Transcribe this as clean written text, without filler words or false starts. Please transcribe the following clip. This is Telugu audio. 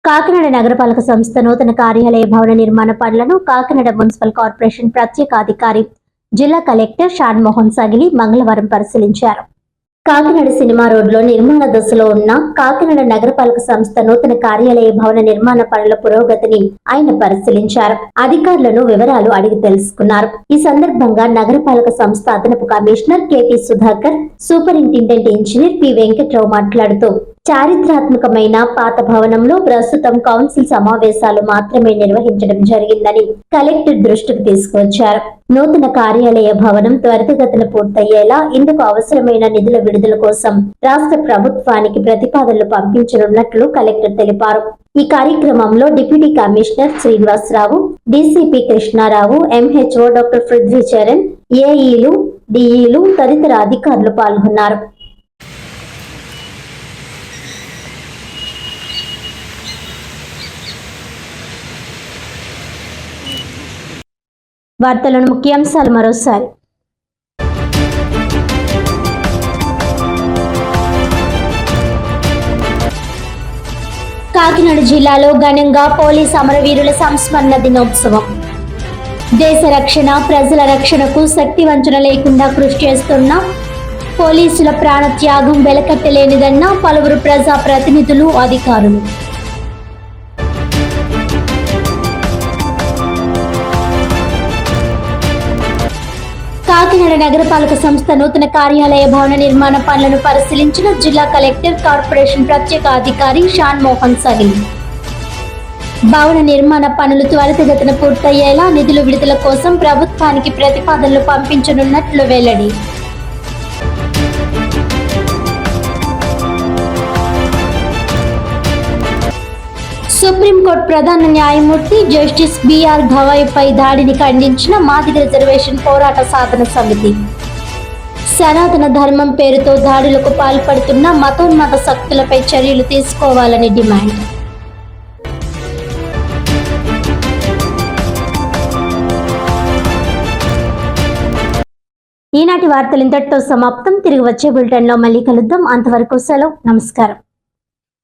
కాకినాడ నగరపాలక సంస్థ నూతన కార్యాలయ భవన నిర్మాణ పనులను కాకినాడ మున్సిపల్ కార్పొరేషన్ ప్రత్యేక అధికారి జిల్లా కలెక్టర్ షాన్ మోహన్ సగిలి మంగళవారం పరిశీలించారు. కాకినాడ సినిమా రోడ్లో నిర్మాణ దశలో ఉన్న కాకినాడ నగరపాలక సంస్థ నూతన కార్యాలయ భవన నిర్మాణ పనుల పురోగతిని ఆయన పరిశీలించారు. అధికారులను వివరాలు అడిగి తెలుసుకున్నారు. ఈ సందర్భంగా నగరపాలక సంస్థ అదనపు commissioner KT Sudhakar, superintendent engineer P Venkatrao మాట్లాడుతూ చారిత్రాత్మకమైన పాత భవనంలో ప్రస్తుతం కౌన్సిల్ సమావేశాలు మాత్రమే నిర్వహించడం జరిగిందని కలెక్టర్ దృష్టికి తీసుకువచ్చారు. నూతన కార్యాలయ భవనం త్వరితగతిన పూర్తయ్యేలా ఇందుకు అవసరమైన నిధుల విడుదల కోసం రాష్ట్ర ప్రభుత్వానికి ప్రతిపాదనలు పంపించనున్నట్లు కలెక్టర్ తెలిపారు. ఈ కార్యక్రమంలో deputy commissioner Srinivasa Rao, DCP Krishna Rao, MHO doctor Prithvi Charan, ఏఈలు, డిఈలు తదితర అధికారులు పాల్గొన్నారు. వార్తలను ముఖ్యాంశాలు మరోసారి. కాకినాడ జిల్లాలో ఘనంగా పోలీస్ అమరవీరుల సంస్మరణ దినోత్సవం. దేశ రక్షణ, ప్రజల రక్షణకు శక్తి వంచన లేకుండా కృషి చేస్తున్న పోలీసుల ప్రాణ త్యాగం వెలకట్టలేనిదన్న పలువురు ప్రజా ప్రతినిధులు, అధికారులు. కాకినాడ నగరపాలక సంస్థ నూతన కార్యాలయ భవన నిర్మాణ పనులను పరిశీలించిన జిల్లా కలెక్టర్, కార్పొరేషన్ ప్రత్యేక అధికారి షాన్ మోహన్ సగిలి. భవన నిర్మాణ పనులు త్వరితగతిన పూర్తయ్యేలా నిధుల విడుదల కోసం ప్రభుత్వానికి ప్రతిపాదనలు పంపించనున్నట్లు వెల్లడి. సుప్రీంకోర్టు ప్రధాన న్యాయమూర్తి జస్టిస్ బిఆర్ గవాయ్పై దాడిని ఖండించిన మాదిగ రిజర్వేషన్ పోరాట సాధన సమితి. సనాతన ధర్మం పేరుతో దాడులకు పాల్పడుతున్న మతోన్మత శక్తులపై చర్యలు తీసుకోవాలని డిమాండ్. ఈనాటి వార్తలు ఇంతటితో సమాప్తం. తిరిగి వచ్చే బులెటిన్లో మళ్ళీ కలుద్దాం. అంతవరకు సెలవు. నమస్కారం.